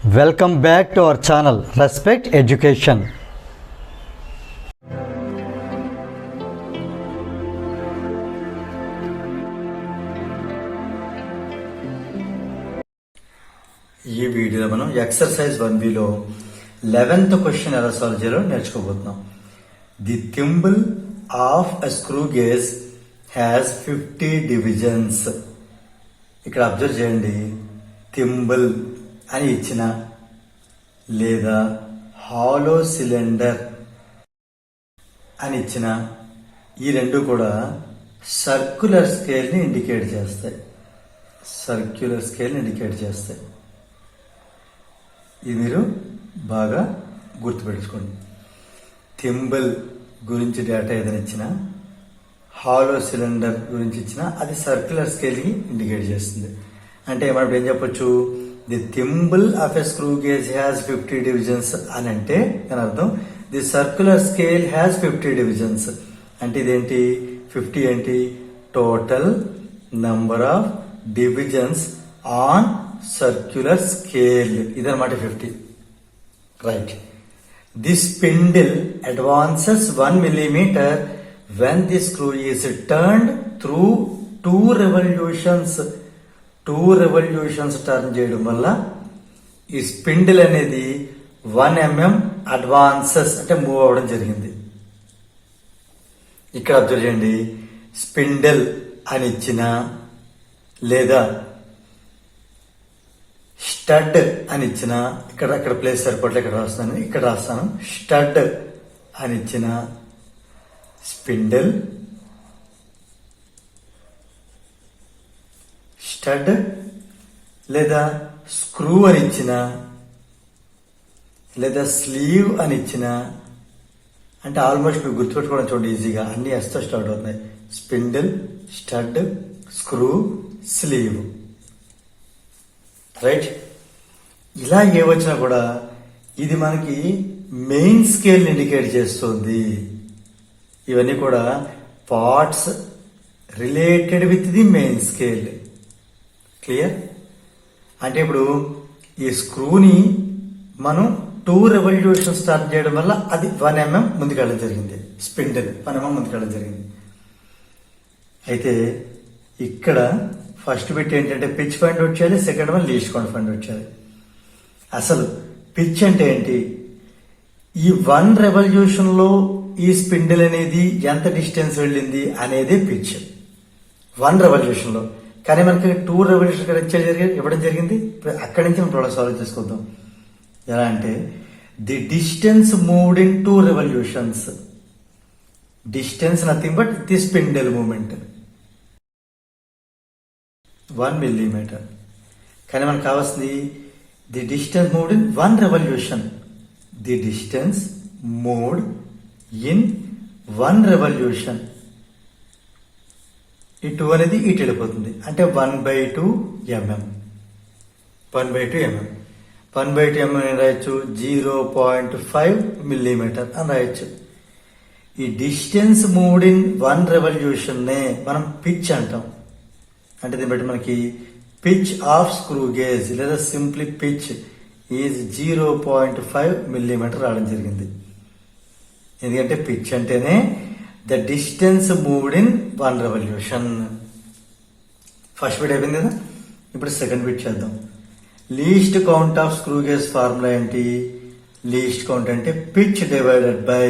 Welcome back to our channel Respect Education. ఈ వీడియోలో మనం ఎక్సర్సైజ్ 1Bలో 11th క్వశ్చన్ ఎలా సాల్వ్ చేయాలో నేర్చుకోబోతున్నాం. The thimble of a screw gauge has 50 divisions. ఇక్కడ అబ్జర్వ్ చేయండి, థింబుల్ అని ఇచ్చిన లేదా హాలో సిలిండర్ అని ఇచ్చిన ఈ రెండు కూడా సర్క్యులర్ స్కేల్ని ఇండికేట్ చేస్తాయి. ఇది మీరు బాగా గుర్తుపెట్టుకోండి. థింబుల్ గురించి డేటా ఏదైనా ఇచ్చినా, హాలో సిలిండర్ గురించి ఇచ్చినా అది సర్క్యులర్ స్కేల్ని ఇండికేట్ చేస్తుంది. అంటే మనం ఏం చెప్పొచ్చు, the thimble of a screw gauge has 50 divisions అని అంటే దాని అర్థం the circular scale has 50 divisions. అంటే ఇదేంటి, 50 ఏంటి, total number of divisions on circular scale, ఇదన్నమాట 50. Right. The spindle advances 1 millimeter when the screw is turned through 2 revolutions. 2 revolutions turn చేయడం వల్ల ఈ స్పిండిల్ అనేది 1 mm అడ్వాన్సెస్ అంటే మూవ్ అవ్వడం జరిగింది. ఇక్కడ అబ్జర్వ్ చేయండి, స్పిండిల్ అని ఇచ్చిన లేదా స్టడ్ అని ఇచ్చిన, ఇక్కడ ప్లేస్ సరిపోవట్లే, ఇక్కడ రాస్తాను. స్టడ్ అని ఇచ్చిన స్పిండిల్, స్టడ్ లేదా స్క్రూ అని ఇచ్చిన లేదా స్లీవ్ అని ఇచ్చిన, అంటే ఆల్మోస్ట్ మీరు గుర్తుపెట్టుకోవడం చూడండి ఈజీగా, అన్ని ఎస్తో స్టార్ట్ అవుతున్నాయి. Spindle, stud, screw, sleeve. Right. ఇలా ఏ వచ్చినా కూడా ఇది మనకి మెయిన్ స్కేల్ ఇండికేట్ చేస్తుంది. ఇవన్నీ కూడా parts related with the main scale. Clear? అంటే ఇప్పుడు ఈ స్క్రూని మనం 2 రెవల్యూషన్స్ స్టార్ట్ చేయడం వల్ల అది 1 mm ముందుకెళ్ళడం జరిగింది. స్పిండిల్ 1 mm ముందుకెళ్ళడం జరిగింది. అయితే ఇక్కడ ఫస్ట్ బిట్ ఏంటంటే పిచ్ ఫైండ్ అవుట్ చేయాలి, second one least count find out చేయాలి. అసలు పిచ్ అంటే ఏంటి, ఈ 1 రెవల్యూషన్ లో ఈ స్పిండిల్ అనేది ఎంత డిస్టెన్స్ వెళ్ళింది అనేది పిచ్ 1 రెవల్యూషన్ లో. కానీ మనకి 2 రెవల్యూషన్ ఇవ్వడం జరిగింది. అక్కడి నుంచి మనం ప్రాబ్లం సాల్వ్ చేసుకుందాం. ఎలా అంటే the distance moved in 2 revolutions. Distance nothing but the spindle movement 1 millimeter. కానీ మనకు కావాల్సింది the distance moved in 1 revolution. The distance moved in 1 revolution. ఈ 2 అనేది ఇటు వెళ్ళిపోతుంది, అంటే 1/2 mm. 1/2 mm. 1/2 mm అని రాయొచ్చు, 0.5 millimeter అని రాయొచ్చు. ఈ డిస్టెన్స్ మూవ్డ్ ఇన్ 1 రెవల్యూషన్ నే మనం పిచ్ అంటాం. అంటే దీన్ని బట్టి మనకి పిచ్ ఆఫ్ స్క్రూ గేజ్ లేదా సింప్లీ పిచ్ ఈజ్ 0.5 millimeter రావడం జరిగింది. ఎందుకంటే పిచ్ అంటేనే the distance moved in 1 revolution. First bit అయిపోయింది కదా. ఇప్పుడు సెకండ్ బిట్ చేద్దాం. Least count of screw gauge formula ఏంటి, లీస్ట్ కౌంట్ అంటే pitch divided by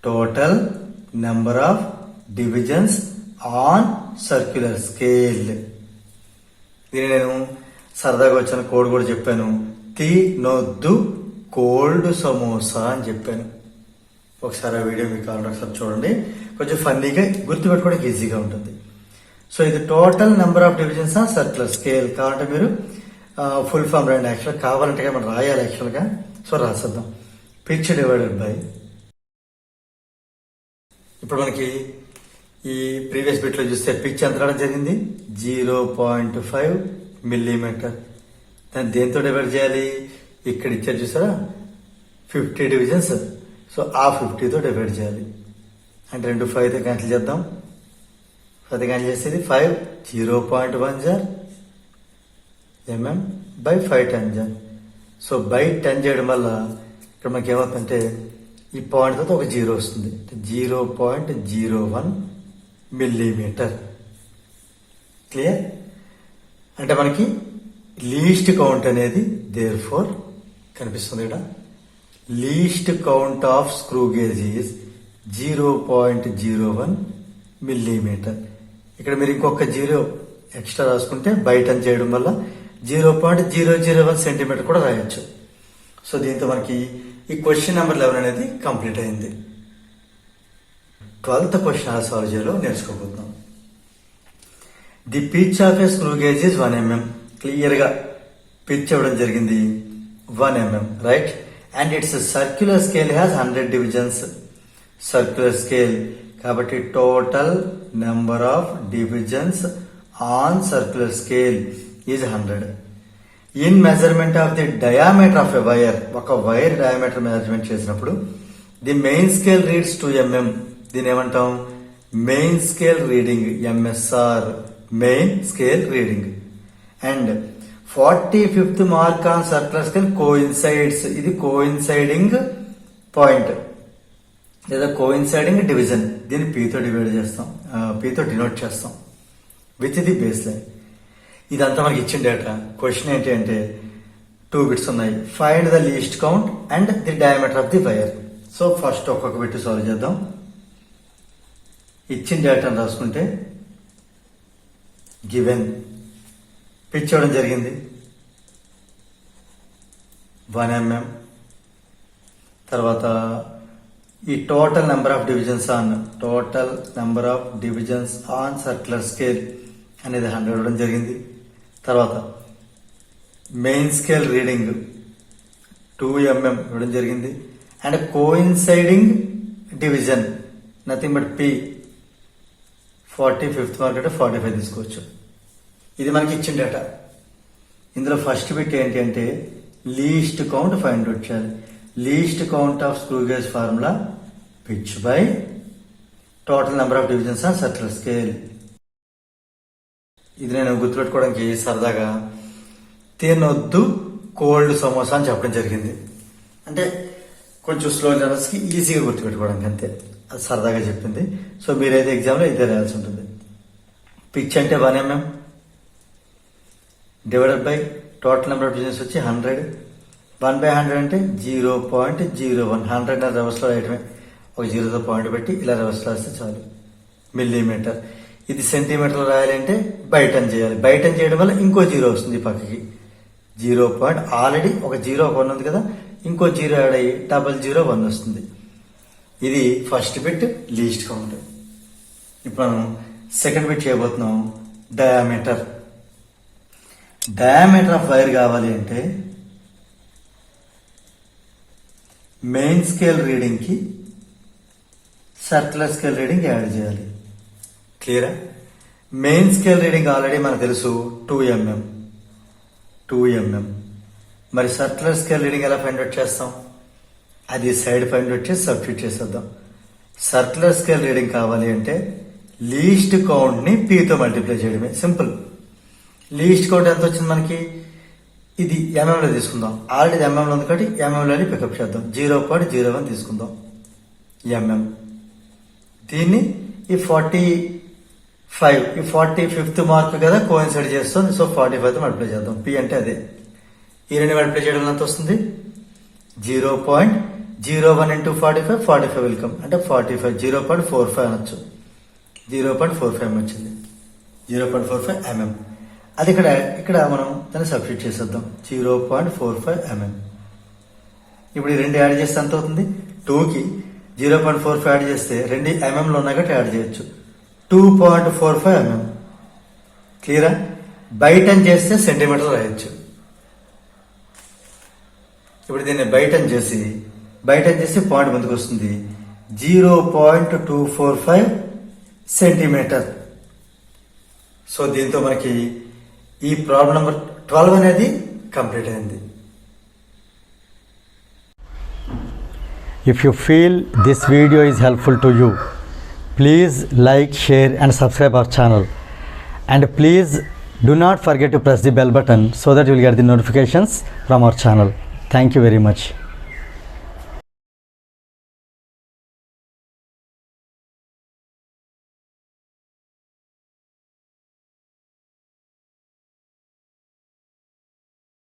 total number of divisions on circular scale. దీన్ని నేను సరదాగా వచ్చిన కోడ్ కూడా చెప్పాను, తినొద్దు కోల్డ్ సమోసా అని చెప్పాను. ఒకసారి ఆ వీడియో మీకు కావాలంటే ఒకసారి చూడండి, కొంచెం ఫన్నీగా గుర్తుపెట్టుకోవడానికి ఈజీగా ఉంటుంది. సో ఇది total number of divisions on circular scale. కావాలంటే మీరు ఫుల్ ఫామ్ రాయండి. యాక్చువల్గా కావాలంటే మనం రాయాలి యాక్చువల్గా. సో రాసేద్దాం, పిచ్ డివైడెడ్ బై. ఇప్పుడు మనకి ఈ ప్రీవియస్ బిట్ లో చూస్తే పిచ్ ఎంత రావడం జరిగింది, 0.5 millimeter. దాన్ని దేంతో డివైడ్ చేయాలి, ఇక్కడ ఇచ్చారు చూసారా 50 డివిజన్స్. సో ఆ 50తో డివైడ్ చేయాలి. అంటే 2 5తో క్యాన్సిల్ చేద్దాం. 10 క్యాన్సిల్ చేసేది 5, 0.1 జార్ mm by 5 10. సో బై 10 చేయడం వల్ల ఇక్కడ మనకి ఏమవుతుందంటే ఈ పాయింట్ తర్వాత ఒక 0 వస్తుంది. 0.01 మిల్లీమీటర్. క్లియర్? అంటే మనకి లీస్ట్ కౌంట్ అనేది దేర్ ఫోర్ కనిపిస్తుంది ఇక్కడ. Least count of screw gauge is 0.01 millimetre. ఇక్కడ మీరు ఇంకొక 0 ఎక్స్ట్రా రాసుకుంటే బై 10 చేయడం వల్ల 0.001 సెంటీమీటర్ కూడా రాయొచ్చు. సో దీంతో మనకి ఈ క్వశ్చన్ నెంబర్ 11 అనేది కంప్లీట్ అయింది. 12th క్వశ్చన్ ఎలా సాల్వ్ చేయాలో నేర్చుకోబోతున్నాం. The pitch of a screw gauge is 1 mm. Clear గా పిచ్ ఇవ్వడం జరిగింది 1 mm, right? And its circular scale has 100 divisions. Circular scale కాబట్టి total number of divisions on circular scale is 100. In measurement of the diameter of a wire, ఒక wire diameter measurement చేసినప్పుడు the main scale reads 2 mm. దీని ఏమంటాం? Main scale reading, MSR, main scale reading. And 45th mark on circular scale coincides. ఇది coinciding point లేదా coinciding division. దీన్ని పీతో divide చేస్తాం, పీతో denote చేస్తాం with the base line. ఇదంతా మనకి ఇచ్చిన డేటా. క్వశ్చన్ ఏంటి అంటే 2 బిట్స్ ఉన్నాయి. Find the least count and the diameter of the wire. So first ఒక్కొక్క బిట్ సాల్వ్ చేద్దాం. ఇచ్చిన డేటాను రాసుకుంటే గివెన్ పిచ్ ఇవ్వడం జరిగింది 1 mm. తర్వాత ఈ total number of divisions on circular scale అనేది 100 ఇవ్వడం జరిగింది. తర్వాత మెయిన్ స్కేల్ రీడింగ్ 2 mm ఇవ్వడం జరిగింది. And coinciding division nothing but P. 45th mark అంటే 45 తీసుకోవచ్చు. ఇది మనకి ఇచ్చిన డేటా. ఇందులో ఫస్ట్ బిట్ ఏంటి అంటే లీస్ట్ కౌంట్ ఫైండ్ అవుట్ చేయాలి. Least count of screw gauge formula pitch by total number of divisions on circular scale. ఇది నేను గుర్తుపెట్టుకోవడానికి సరదాగా తినొద్దు కోల్డ్ సమోసా అని చెప్పడం జరిగింది. అంటే కొంచెం స్లో జనర్స్కి ఈజీగా గుర్తుపెట్టుకోవడానికి, అంతే. అది సరదాగా చెప్పింది. సో మీరైతే ఎగ్జామ్లో ఇదే రాయాల్సి ఉంటుంది. పిచ్ అంటే 1 mm divided by total number of divisions వచ్చి 100. 1/100 అంటే 0.01. 100 రివర్స్లో రాయటమే. ఒక 0తో పాయింట్ పెట్టి ఇలా రివర్స్లో రాస్తే చాలు. మిల్లీమీటర్. ఇది సెంటీమీటర్లో రాయాలంటే బై 10 చేయాలి. బై 10 చేయడం వల్ల ఇంకో 0 వస్తుంది పక్కకి. 0. ఆల్రెడీ ఒక 0 ఒక 1 ఉంది కదా, ఇంకో 0 యాడ్ అయ్యి 001 వస్తుంది. ఇది ఫస్ట్ బిట్ లీస్ట్ కౌంట్. ఇప్పుడు మనం సెకండ్ బిట్ చేయబోతున్నాం డయామీటర్. డయామీటర్ ఆఫ్ వైర్ కావాలి అంటే మెయిన్ స్కేల్ రీడింగ్ కి సర్క్యులర్ స్కేల్ రీడింగ్ యాడ్ చేయాలి. క్లియరా? మెయిన్ స్కేల్ రీడింగ్ ఆల్రెడీ మనకు తెలుసు 2 mm. మరి సర్క్యులర్ స్కేల్ రీడింగ్ ఎలా ఫైండ్ అవుట్ చేస్తాం? అది సైడ్ ఫైండ్ అవుట్ చేసి సబ్స్టిట్యూట్ చేసేద్దాం. సర్క్యులర్ స్కేల్ రీడింగ్ కావాలి అంటే లీస్ట్ కౌంట్ ని పీతో మల్టిప్లై చేయడమే. సింపుల్. లీస్ట్ కౌంట్ ఎంత వచ్చింది మనకి? ఇది mm లో తీసుకుందాం. ఆల్రెడీ mm లో ఉంది కాబట్టి mm లోని పికప్ చేద్దాం. 0.01 తీసుకుందాం mm. దీన్ని ఈ 45th మార్క్ కదా కోయిన్సైడ్ చేస్తుంది. సో 45తో మల్టిప్లై చేద్దాం. పి అంటే అదే. ఈ రెండు మల్టిప్లై చేయడం ఎంత వస్తుంది? 0.01 into 45, 45 will come. అంటే 45, 0.45 అనొచ్చు. 0.45 వచ్చింది. 0.45 mm. అది ఇక్కడ మనం దాన్ని సబ్స్టిట్యూట్ చేసేద్దాం. 0.45 mm. ఇప్పుడు ఈ రెండు యాడ్ చేస్తే ఎంత అవుతుంది? 2కి 0.45 యాడ్ చేస్తే 2 mm లో ఉన్నాయి కాబట్టి యాడ్ చేయొచ్చు. 2.45 mm. క్లియరా? బై 10 చేస్తే సెంటీమీటర్ రాయొచ్చు. ఇప్పుడు దీన్ని బై 10 చేసి పాయింట్ ముందుకు వస్తుంది. 0.245 సెంటీమీటర్. సో దీంతో మనకి ఈ ప్రాబ్లం నెంబర్ 12 అనేది కంప్లీట్ అయింది. If you feel this video is helpful to you, please like, share and subscribe our channel, and please Do not forget to press the bell button so that you will get the notifications from our channel. Thank you very much.